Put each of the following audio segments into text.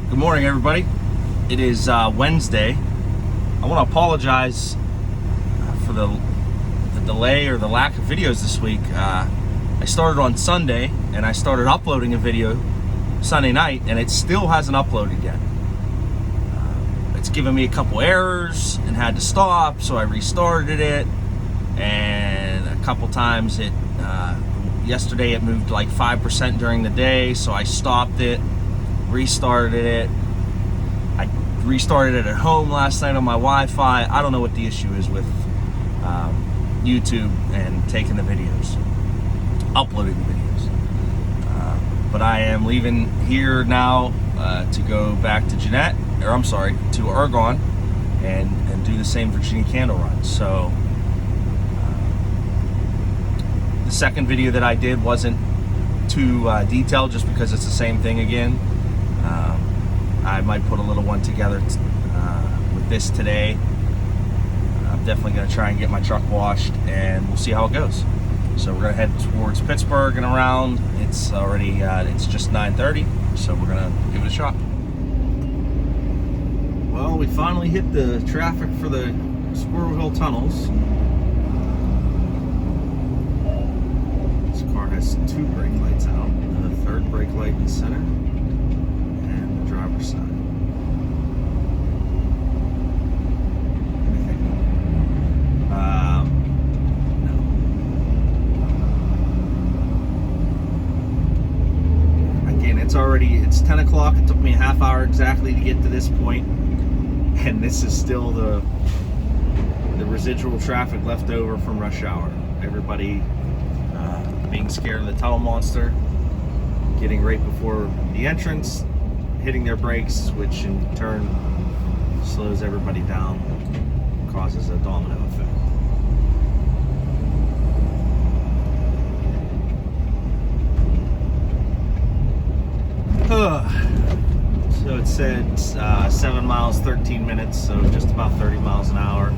Good morning, everybody. It is Wednesday. I want to apologize for the delay or the lack of videos this week. I started on Sunday and I started uploading a video Sunday night, and it still hasn't uploaded yet. It's given me a couple errors and had to stop, so I restarted it, and a couple times yesterday it moved like 5% during the day, so I stopped it, restarted it. I restarted it at home last night on my Wi-Fi. I don't know what the issue is with YouTube and taking the videos, uploading the videos. But I am leaving here now to go back to to Oregon and do the same Virginia candle run. So the second video that I did wasn't too detailed, just because it's the same thing again. I might put a little one together with this today. I'm definitely going to try and get my truck washed, and we'll see how it goes. So we're going to head towards Pittsburgh and around. It's already it's just 9:30, so we're going to give it a shot. Well, we finally hit the traffic for the Squirrel Hill tunnels. This car has two brake lights out, and a third brake light in the center, and the driver's side. It's 10 o'clock. It took me a half hour exactly to get to this point, and this is still the residual traffic left over from rush hour. Everybody being scared of the tunnel monster, getting right before the entrance, hitting their brakes, which in turn slows everybody down, causes a domino effect. So it said 7 miles, 13 minutes, so just about 30 miles an hour.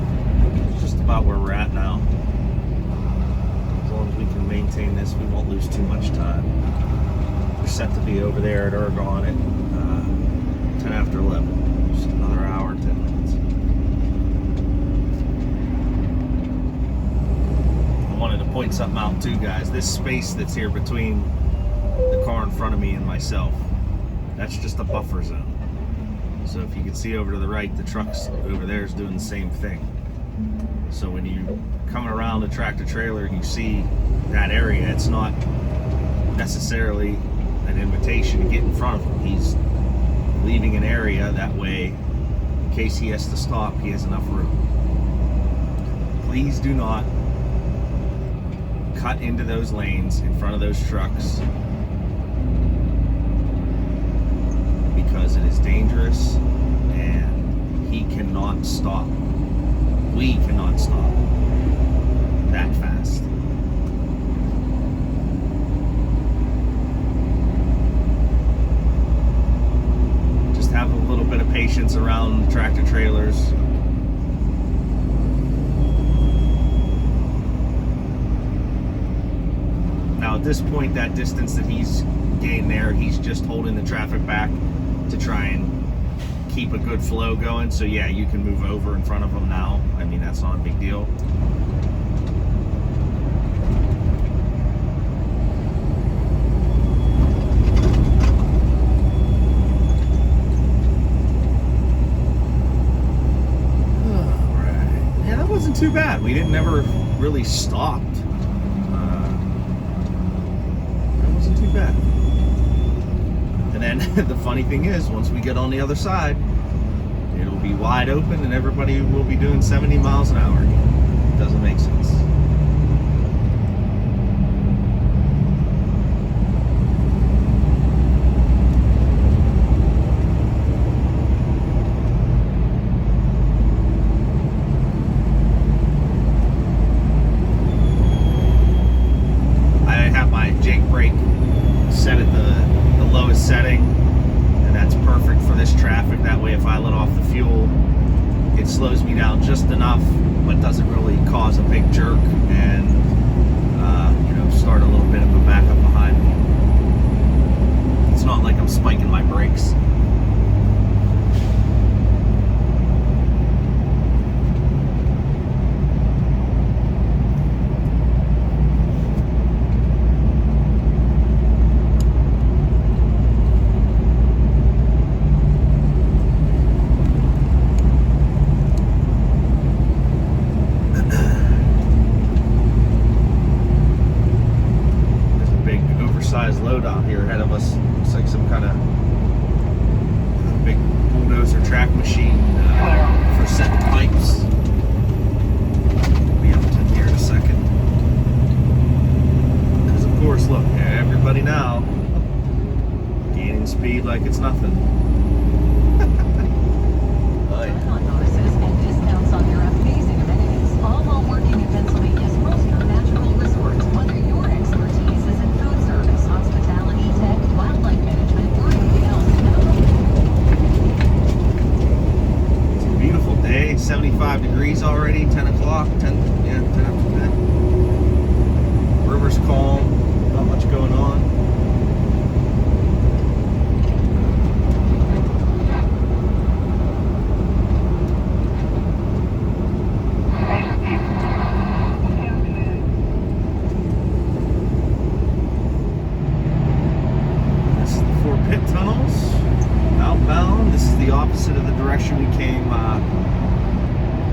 Just about where we're at now. As long as we can maintain this, we won't lose too much time. We're set to be over there at Oregon at 10 after 11. Just another hour, 10 minutes. I wanted to point something out too, guys. This space that's here between the car in front of me and myself, that's just a buffer zone. So if you can see over to the right, the trucks over there is doing the same thing. So when you come around a tractor trailer and you see that area, it's not necessarily an invitation to get in front of him. He's leaving an area that way, in case he has to stop, he has enough room. Please do not cut into those lanes in front of those trucks, because it is dangerous and he cannot stop. We cannot stop that fast. Just have a little bit of patience around tractor trailers. Now at this point, that distance that he's gained there, he's just holding the traffic back to try and keep a good flow going. So yeah, you can move over in front of them now. I mean, that's not a big deal. Alright. Yeah, that wasn't too bad. We never really stopped. That wasn't too bad. And then the funny thing is, once we get on the other side, it'll be wide open and everybody will be doing 70 miles an hour. It doesn't make sense. I have my jake brake set at the lowest setting, and that's perfect for this traffic. That way, if I let off the fuel, it slows me down just enough, but doesn't really cause a big jerk and start a little bit of a backup behind me. It's not like I'm spiking my brakes. track machine for setting pipes. We'll be up to here in a second. Because of course, look, everybody now gaining speed like it's nothing. Bonuses and discounts on their amazing amenities, all while working in Pennsylvania's most natural resorts. Whether your expertise is in food service, hospitality, tech, wildlife management, or anything else, It's a beautiful day, 75 degrees already, 10 o'clock, 10 after 10. River's calm, not much going on. Pit tunnels outbound. This is the opposite of the direction we came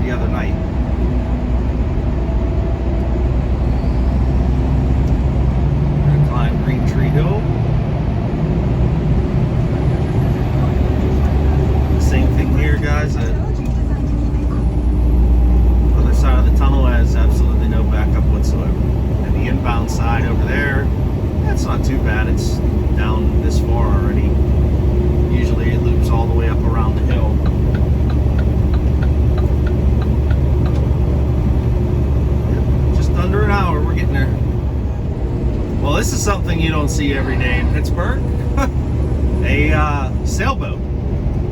the other night. We're gonna climb Green Tree Hill. Same thing here, guys. The other side of the tunnel has absolutely no backup whatsoever. And the inbound side over there, that's not too bad. It's down this far already. Usually it loops all the way up around the hill. Yep, just under an hour, we're getting there. Well, this is something you don't see every day in Pittsburgh. A sailboat.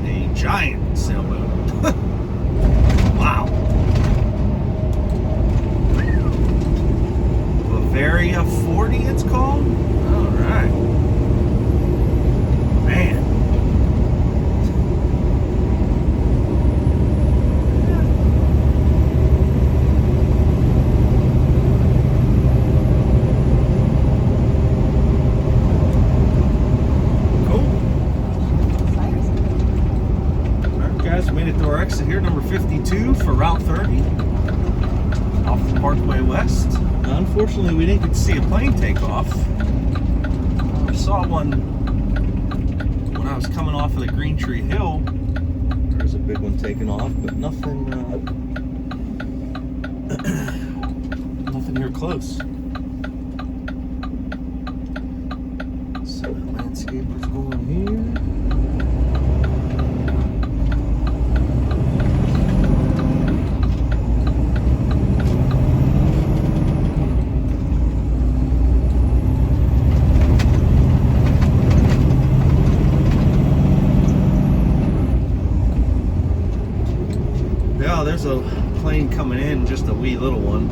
A giant sailboat. Wow. Bavaria 40 it's called? Alright. Man. Cool. Alright guys, made it to our exit here, number 52 for Route 30. Off the Parkway West. Unfortunately, we didn't get to see a plane take off. I saw one when I was coming off of the Green Tree Hill. There's a big one taking off, but nothing, nothing here close. So the landscaper's going here. Yeah, there's a plane coming in, just a wee little one.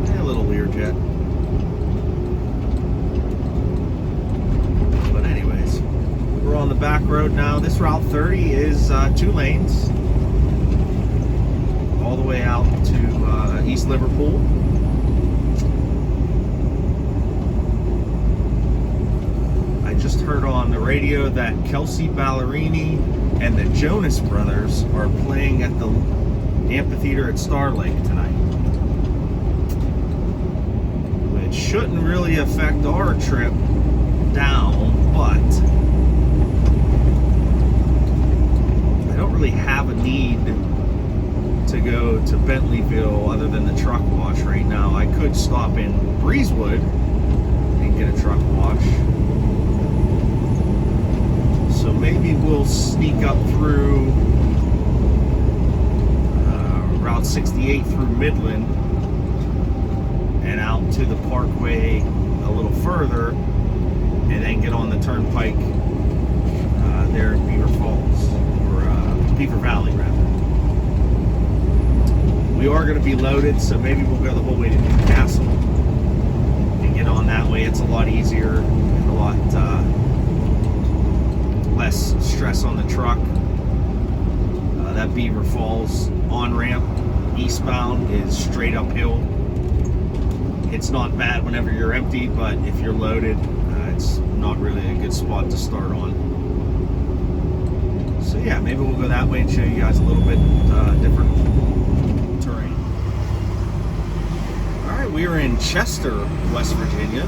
Yeah, a little Learjet. But anyways, we're on the back road now. This Route 30 is 2 lanes. All the way out to East Liverpool. I just heard on the radio that Kelsey Ballerini and the Jonas Brothers are playing at the amphitheater at Star Lake tonight, which shouldn't really affect our trip down, but I don't really have a need to go to Bentleyville other than the truck wash right now. I could stop in Breezewood and get a truck wash. So maybe we'll sneak up through Route 68 through Midland and out to the Parkway a little further, and then get on the Turnpike there in Beaver Falls, or Beaver Valley rather. We are going to be loaded, so maybe we'll go the whole way to Newcastle and get on that way. It's a lot easier and a lot less stress on the truck. That Beaver Falls on-ramp eastbound is straight uphill. It's not bad whenever you're empty, but if you're loaded, it's not really a good spot to start on. So yeah, maybe we'll go that way and show you guys a little bit different terrain. Alright, we are in Chester, West Virginia.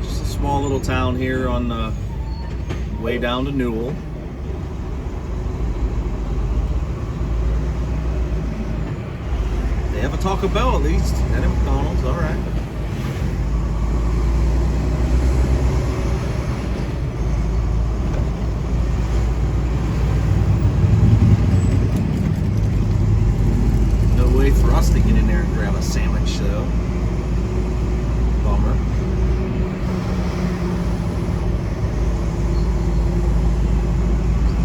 Just a small little town here on the way down to Newell. They have a Taco Bell at least, and a McDonald's, all right. No way for us to get in there and grab a sandwich, though. Bummer.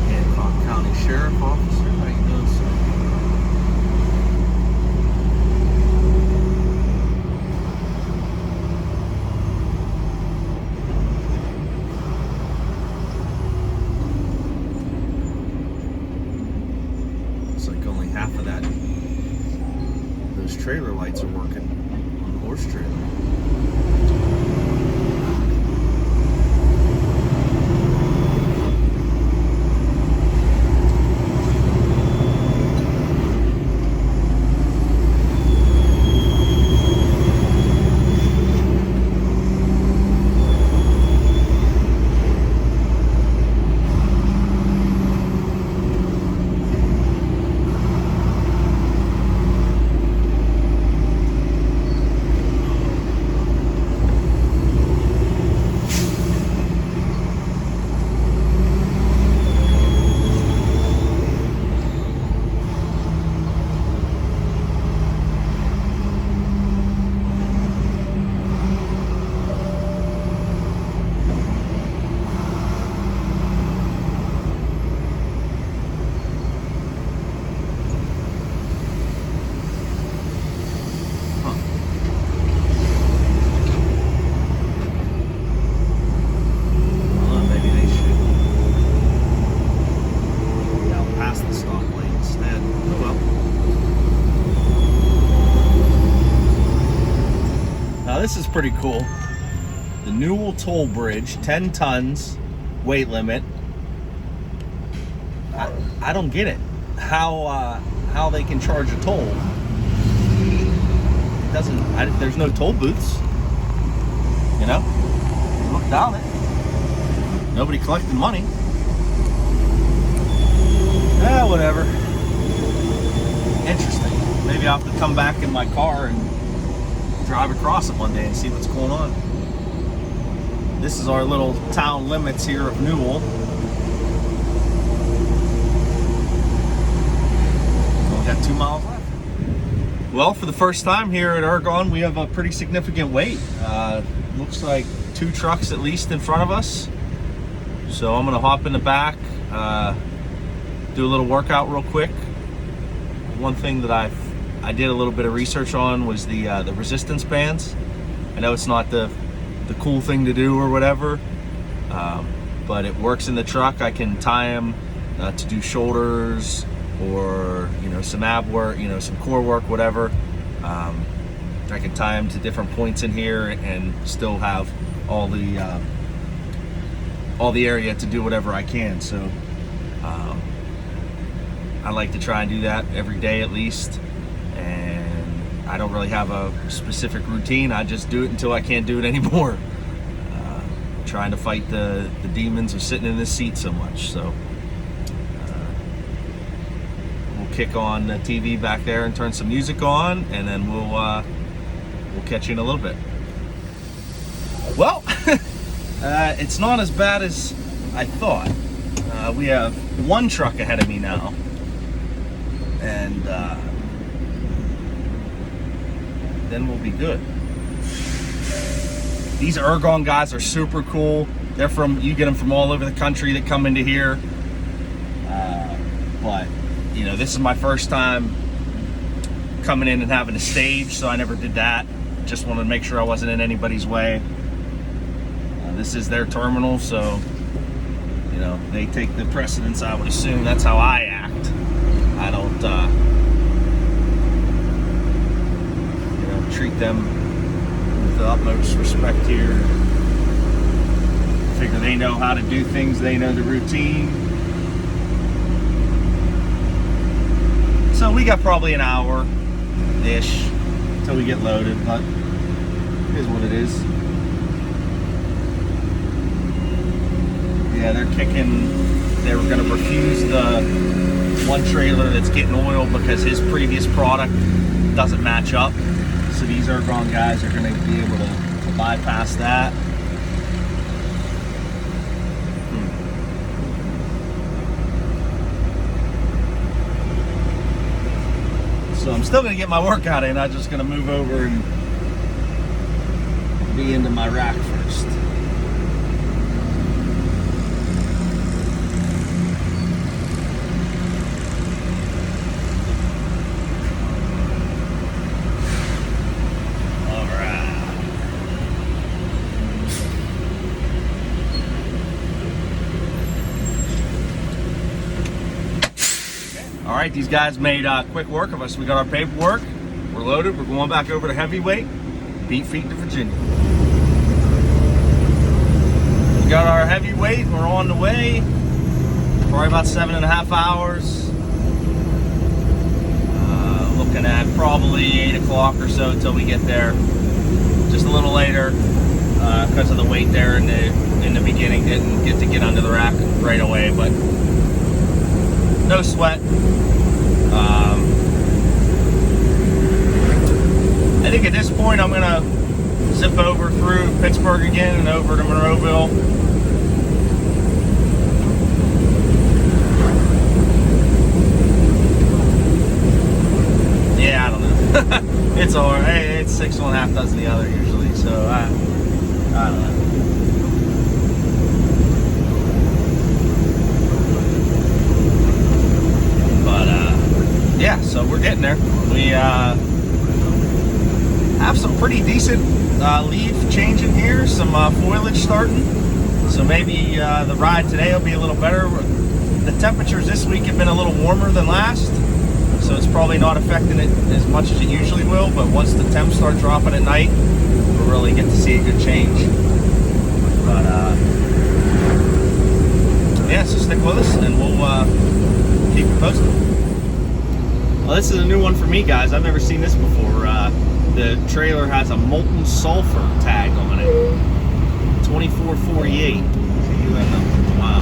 Hancock County Sheriff Officer, how you doing, sir? Looks like only half of that. Those trailer lights are working on the horse trailer. This is pretty cool. The Newell Toll Bridge, 10 tons weight limit. I don't get it. How they can charge a toll? It doesn't. There's no toll booths. You know, look down it. Nobody collecting money. Whatever. Interesting. Maybe I'll have to come back in my car and drive across it one day and see what's going on. This is our little town limits here of Newell. Only got 2 miles left. Well, for the first time here at Ergon, we have a pretty significant wait. Looks like 2 trucks at least in front of us. So I'm gonna hop in the back, do a little workout real quick. One thing that I did a little bit of research on was the resistance bands. I know it's not the cool thing to do or whatever, but it works in the truck. I can tie them to do shoulders or some ab work, some core work, whatever. I can tie them to different points in here and still have all the area to do whatever I can. So I like to try and do that every day at least. And I don't really have a specific routine. I just do it until I can't do it anymore. Trying to fight the demons of sitting in this seat so much. So we'll kick on the TV back there and turn some music on, and then we'll catch you in a little bit. Well, it's not as bad as I thought. We have 1 truck ahead of me now, and then we'll be good. These Ergon guys are super cool. They're you get them from all over the country that come into here. But this is my first time coming in and having a stage, so I never did that. Just wanted to make sure I wasn't in anybody's way. This is their terminal, so they take the precedence, I would assume. That's how I act. I don't treat them with the utmost respect here. Figure they know how to do things, they know the routine. So we got probably an hour-ish until we get loaded, but it is what it is. Yeah, Yeah, they're kicking. They were going to refuse the one trailer that's getting oil because his previous product doesn't match up. So these Ergon guys are going to be able to bypass that. So I'm still going to get my workout in. I'm just going to move over and be into my rack first. All right, these guys made quick work of us. We got our paperwork. We're loaded. We're going back over to heavyweight. Beat feet to Virginia. We got our heavyweight. We're on the way. Probably about 7.5 hours. Looking at probably 8 o'clock or so until we get there. Just a little later because of the wait there in the beginning. Didn't get under the rack right away, but no sweat. I think at this point I'm gonna zip over through Pittsburgh again and over to Monroeville. Yeah, I don't know. It's all right. Hey, it's 6 1/2 dozen the other usually, so I don't know. Yeah, so we're getting there. We have some pretty decent leaf changing here, some foliage starting. So maybe the ride today will be a little better. The temperatures this week have been a little warmer than last, so it's probably not affecting it as much as it usually will. But once the temps start dropping at night, we'll really get to see a good change. But yeah, so stick with us and we'll keep you posted. Well, this is a new one for me, guys. I've never seen this before. The trailer has a molten sulfur tag on it. 2448. Wow.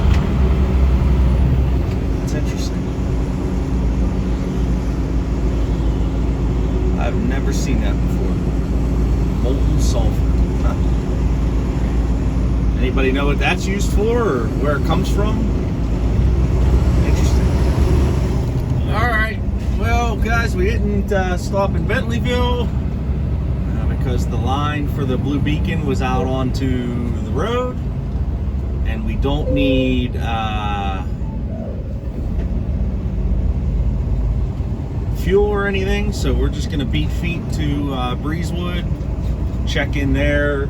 That's interesting. I've never seen that before. Molten sulfur. Huh. Anybody know what that's used for or where it comes from? Interesting. All right. Well, guys, we didn't stop in Bentleyville because the line for the blue beacon was out onto the road, and we don't need fuel or anything, so we're just going to beat feet to Breezewood, check in there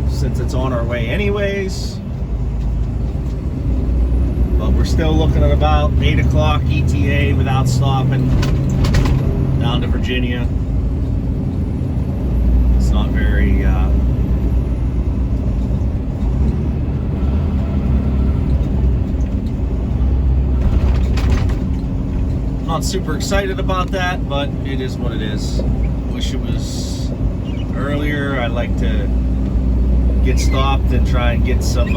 since it's on our way anyways. But we're still looking at about 8 o'clock ETA without stopping down to Virginia. It's not very not super excited about that, but it is what it is. Wish it was earlier. I'd like to get stopped and try and get some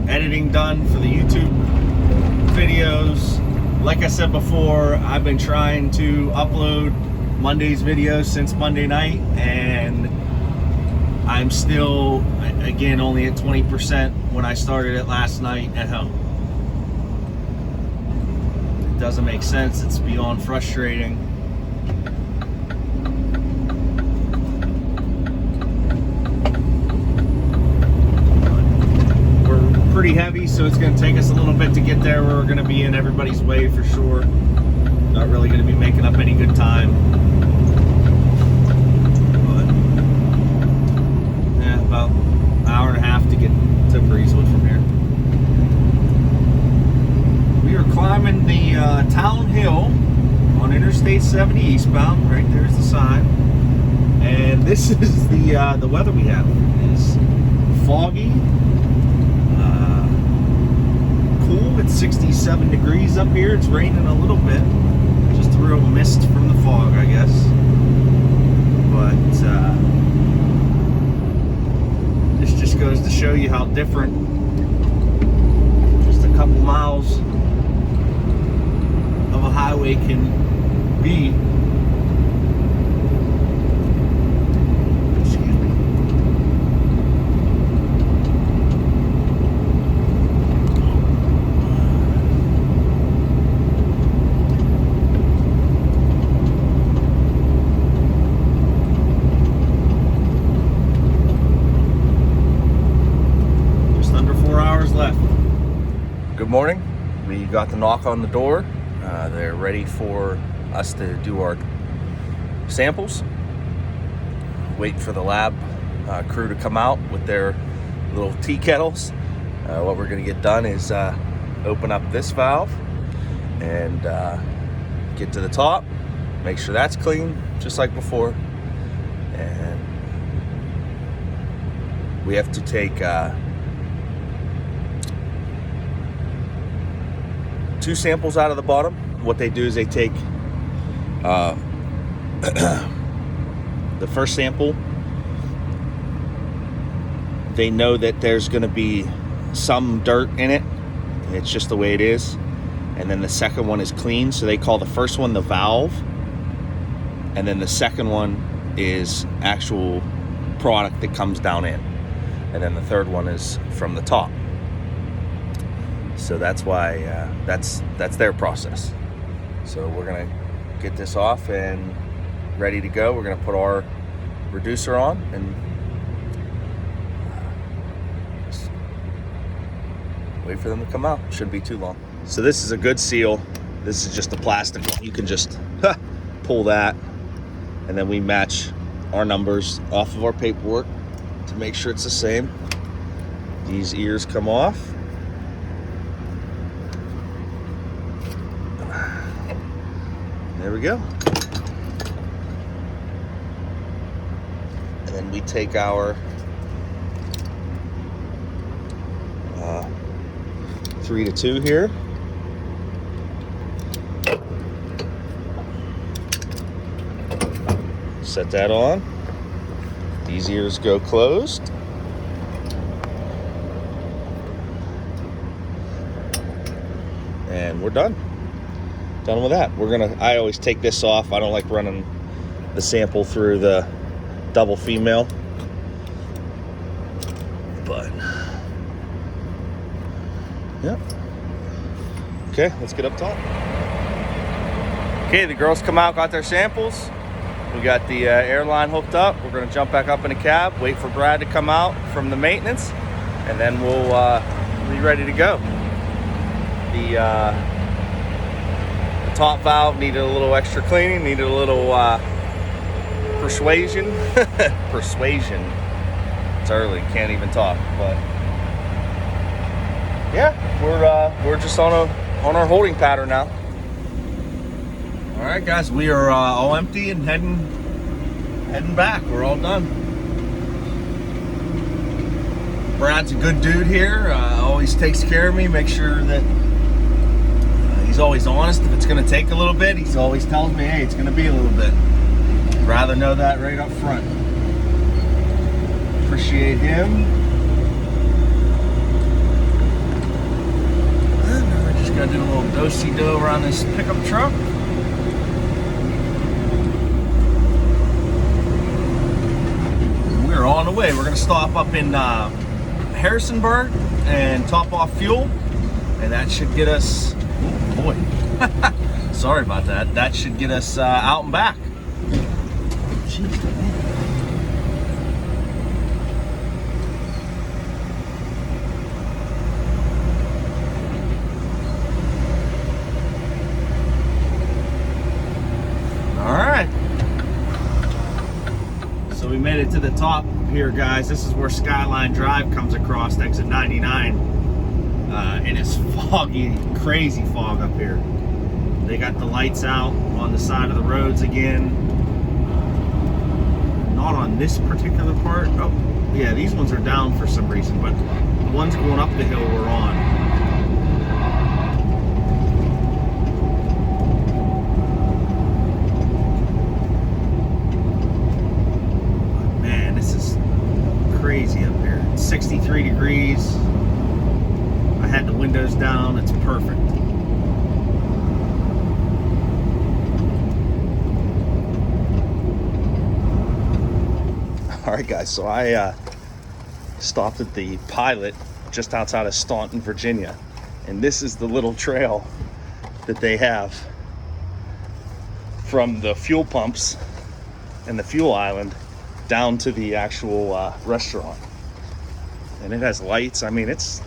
editing done for the YouTube videos. Like I said before, I've been trying to upload Monday's videos since Monday night, and I'm still, again, only at 20% when I started it last night at home. It doesn't make sense. It's beyond frustrating. Pretty heavy, so it's going to take us a little bit to get there where we're going to be in everybody's way for sure. Not really going to be making up any good time. But yeah, about an hour and a half to get to Breezewood from here. We are climbing the town hill on Interstate 70 eastbound. Right there's the sign. And this is the weather we have. It is foggy. It's 67 degrees up here. It's raining a little bit. Just a real mist from the fog, I guess. But show you how different just a couple miles of a highway can be. Excuse me. Just under 4 hours left. Good morning. We got the knock on the door. They're ready for us to do our samples. Waiting for the lab crew to come out with their little tea kettles. What we're going to get done is open up this valve and get to the top, make sure that's clean, just like before. And we have to take 2 samples out of the bottom. What they do is they take the first sample. They know that there's going to be some dirt in it. It's just the way it is. And then the second one is clean. So they call the first one the valve. And then the second one is actual product that comes down in. And then the third one is from the top. So that's why that's their process. So we're gonna get this off and ready to go. We're gonna put our reducer on and wait for them to come out. Shouldn't be too long. So this is a good seal. This is just the plastic. You can just pull that, and then we match our numbers off of our paperwork to make sure it's the same. These ears come off. There we go. And then we take our 3 to 2 here. Set that on. These ears go closed. And we're done. Done with that. I always take this off. I don't like running the sample through the double female. But, yeah. Okay, let's get up top. Okay, the girls come out, got their samples. We got the airline hooked up. We're gonna jump back up in the cab, wait for Brad to come out from the maintenance, and then we'll be ready to go. The top valve needed a little extra cleaning, needed a little persuasion. Persuasion. It's early, can't even talk, but yeah, we're just on our holding pattern now. All right, guys, we are all empty and heading back. We're all done. Brad's a good dude here. Always takes care of me. Make sure that he's always honest. If it's going to take a little bit, he's always tells me, hey, it's going to be a little bit. I'd rather know that right up front. Appreciate him. And we're just going to do a little do-si-do around this pickup truck. We're on the way. We're going to stop up in Harrisonburg and top off fuel. And that should get us... Oh boy, sorry about that. That should get us out and back. Jeez, man. All right. So we made it to the top here, guys. This is where Skyline Drive comes across, exit 99. And it's foggy, crazy fog up here. They got the lights out on the side of the roads again. Not on this particular part. Oh, yeah, these ones are down for some reason, but the ones going up the hill were on. Man, this is crazy up here. It's 63 degrees. I had the windows down. It's perfect. All right, guys, so I stopped at the Pilot just outside of Staunton, Virginia, and this is the little trail that they have from the fuel pumps and the fuel island down to the actual restaurant. And it has lights. I mean, it's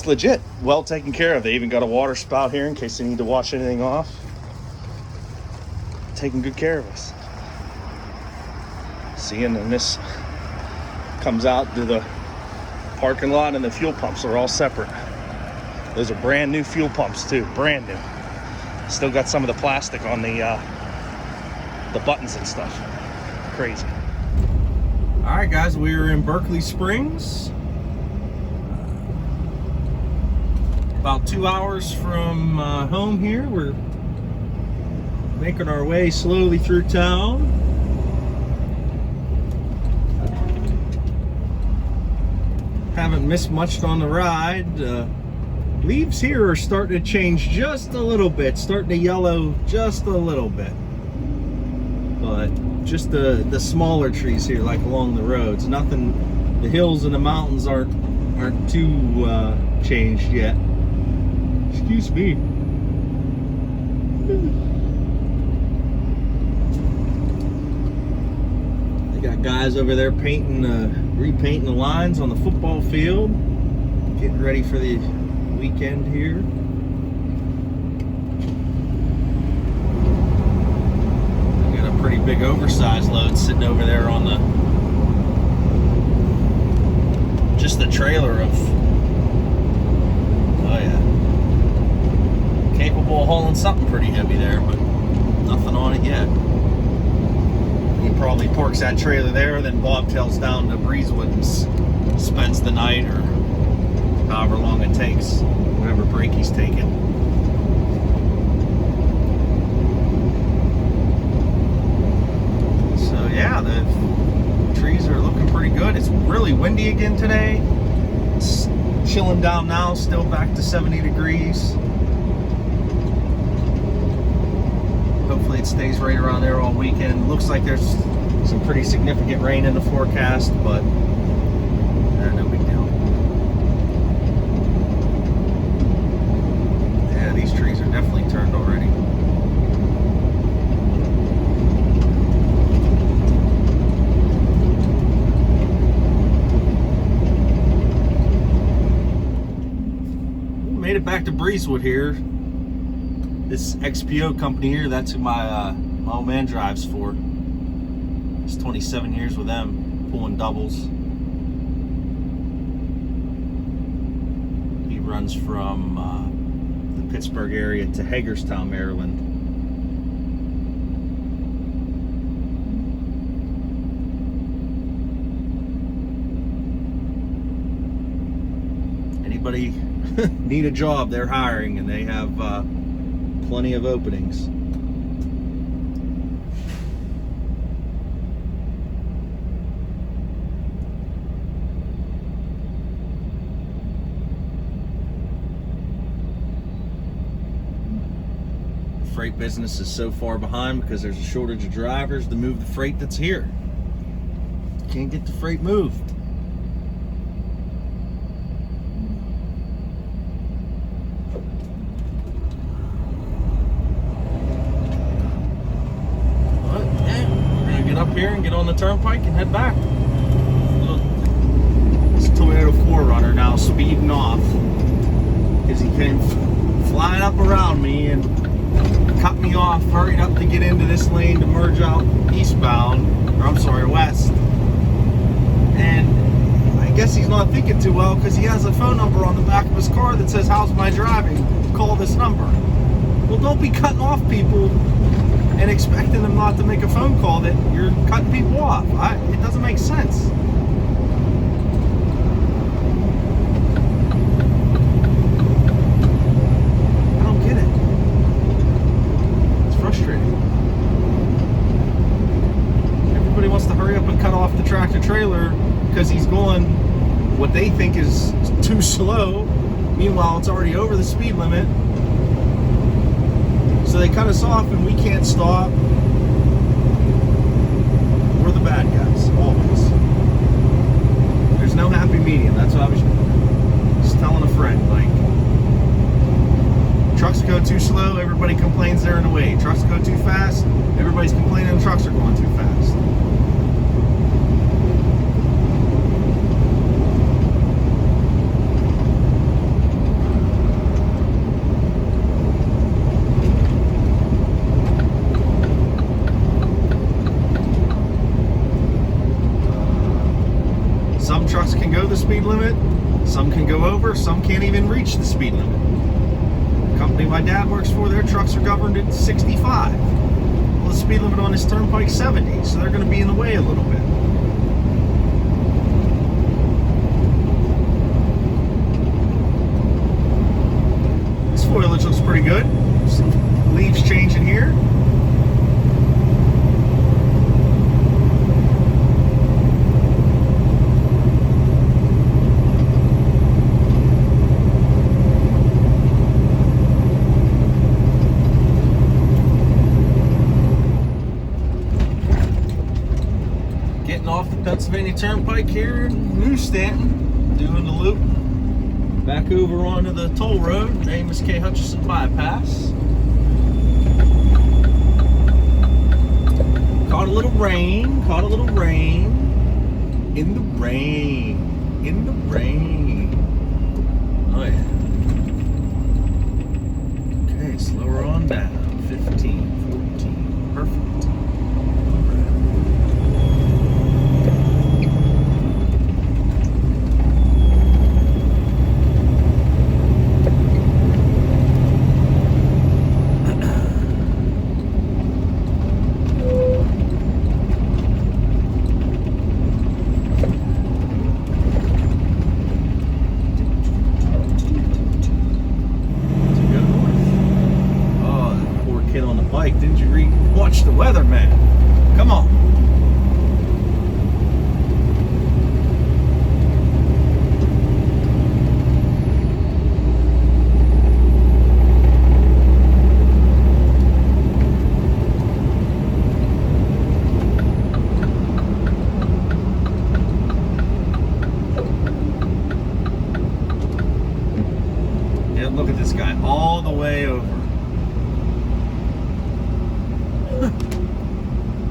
legit well taken care of. They even got a water spout here in case they need to wash anything off. Taking good care of us. See, and then this comes out to the parking lot, and the fuel pumps are all separate. Those are brand new fuel pumps too, brand new. Still got some of the plastic on the buttons and stuff. Crazy. All right, guys, we are in Berkeley Springs. About 2 hours from home here. We're making our way slowly through town. Haven't missed much on the ride. Leaves here are starting to change just a little bit, starting to yellow just a little bit. But just the smaller trees here, like along the roads. Nothing. The hills and the mountains aren't too changed yet. Excuse me. They got guys over there painting, repainting the lines on the football field, getting ready for the weekend here. They got a pretty big oversized load sitting over there on just the trailer of, oh yeah, capable of hauling something pretty heavy there, but nothing on it yet. He probably parks that trailer there, then bobtails down to Breezewood and spends the night, or however long it takes, whatever break he's taking. So yeah, the trees are looking pretty good. It's really windy again today. It's chilling down now, still back to 70 degrees. Hopefully it stays right around there all weekend. Looks like there's some pretty significant rain in the forecast, but no big deal. Yeah, these trees are definitely turned already. Made it back to Breezewood here. This XPO company here, that's who my old man drives for. It's 27 years with them, pulling doubles. He runs from the Pittsburgh area to Hagerstown, Maryland. Anybody need a job, they're hiring, and they have plenty of openings. The freight business is so far behind because there's a shortage of drivers to move the freight that's here. Can't get the freight moved. Up here and get on the turnpike and head back. Look, this Toyota 4Runner now speeding off because he came flying up around me and cut me off, hurried up to get into this lane to merge out eastbound, or I'm sorry, west. And I guess he's not thinking too well because he has a phone number on the back of his car that says, "How's my driving? Call this number." Well, don't be cutting off people and expecting them not to make a phone call that you're cutting people off. It doesn't make sense. I don't get it. It's frustrating. Everybody wants to hurry up and cut off the tractor trailer because he's going what they think is too slow. Meanwhile, it's already over the speed limit. So they cut us off and we can't stop. We're the bad guys, always. There's no happy medium. That's what I was just telling a friend. Like, trucks go too slow, everybody complains they're in the way. Trucks go too fast, everybody's complaining the trucks are going too fast. Some trucks can go the speed limit, some can go over, some can't even reach the speed limit. The company my dad works for, their trucks are governed at 65. Well, the speed limit on this turnpike is 70, so they're going to be in the way a little bit. This foliage looks pretty good. Some leaves changing here. Off the Pennsylvania Turnpike here in New Stanton, doing the loop back over onto the toll road, Amos K. Hutchison bypass. Caught a little rain, in the rain. Oh yeah. Okay, slower on down, 15, 14, perfect. Didn't you watch the weather, man? Come on. Yeah, look at this guy all the way over.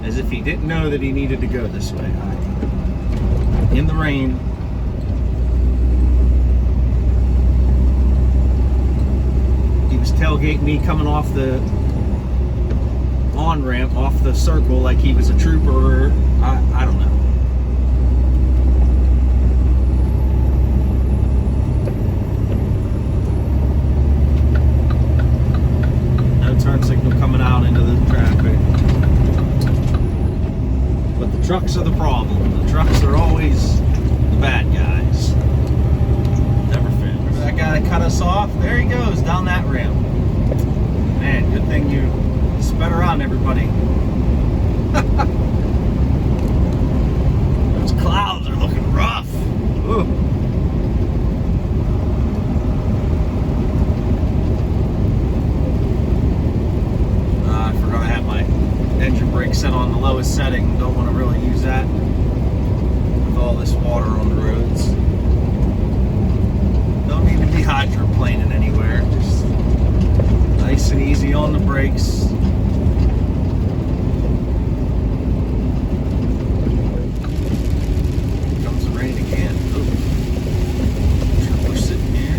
As if he didn't know that he needed to go this way. In the rain. He was tailgating me coming off the on-ramp, off the circle, like he was a trooper. I don't know. No turn signal coming out into the traffic. But the trucks are the problem. The trucks are always the bad guys. Never fail. Remember that guy that cut us off? There he goes, down that ramp. Man, good thing you sped around everybody. Those clouds are looking rough. Ooh. I forgot I had my engine brake set on the lowest setting. Don't want to really use that with all this water on the roads. Don't need to be hydroplaning anywhere. Just nice and easy on the brakes. Here comes the rain again. Ooh. We're sitting here.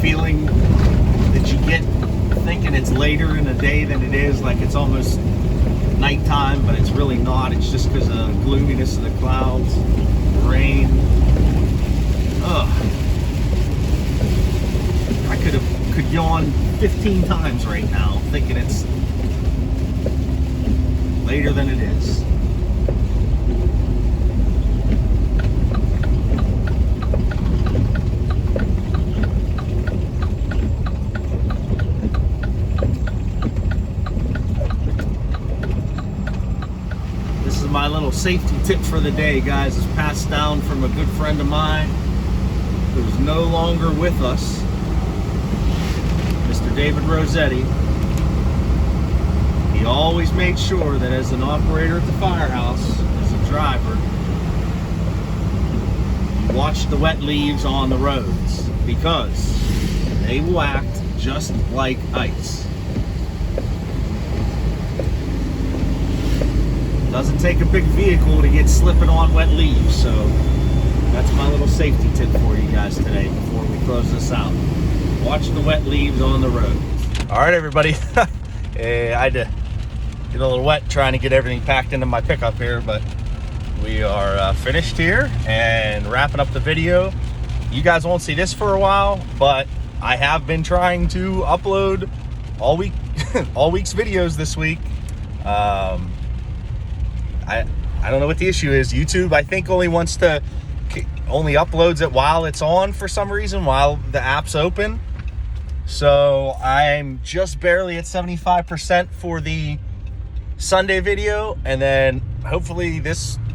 Feeling that you get thinking it's later in the day than it is, like it's almost nighttime, but it's really not. It's just because of the gloominess of the clouds, rain. I could yawn 15 times right now thinking it's later than it is. This is my little safety tip for the day, guys. It's passed down from a good friend of mine who's no longer with us, Mr. David Rossetti. He always made sure that as an operator at the firehouse, as a driver, you watch the wet leaves on the roads because they will act just like ice. Doesn't take a big vehicle to get slipping on wet leaves, so that's my little safety tip for you guys today before we close this out. Watch the wet leaves on the road. All right, everybody. I had to get a little wet trying to get everything packed into my pickup here, but we are finished here and wrapping up the video. You guys won't see this for a while, but I have been trying to upload all week, all week's videos this week. I don't know what the issue is. YouTube, I think, only uploads it while it's on for some reason, while the app's open. So I'm just barely at 75% for the Sunday video, and then hopefully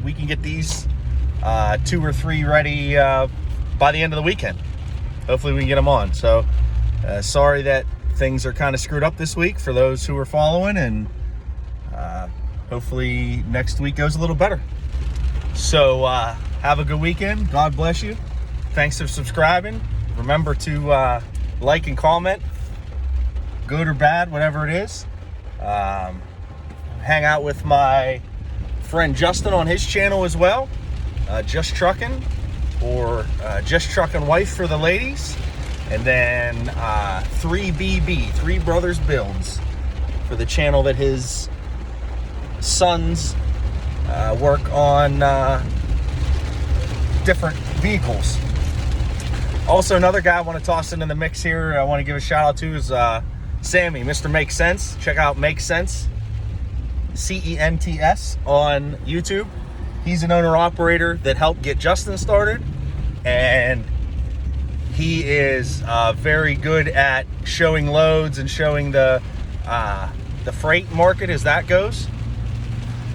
we can get these 2 or 3 ready by the end of the weekend. Hopefully we can get them on. So sorry that things are kind of screwed up this week for those who are following, and hopefully next week goes a little better. So have a good weekend. God bless you. Thanks for subscribing. Remember to like and comment, good or bad, whatever it is. Hang out with my friend Justin on his channel as well, Just Truckin', or Just Truckin' Wife for the ladies, and then 3BB, Three Brothers Builds, for the channel that his sons work on different vehicles. Also, another guy I want to toss into the mix here, I want to give a shout out to, is Sammy, Mr. Make Sense. Check out Make Sense, CENTS, on YouTube. He's an owner-operator that helped get Justin started, and he is very good at showing loads and showing the freight market as that goes.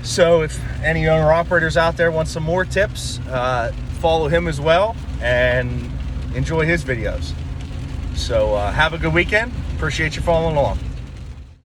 So if any owner-operators out there want some more tips, follow him as well and enjoy his videos. So have a good weekend. Appreciate you following along.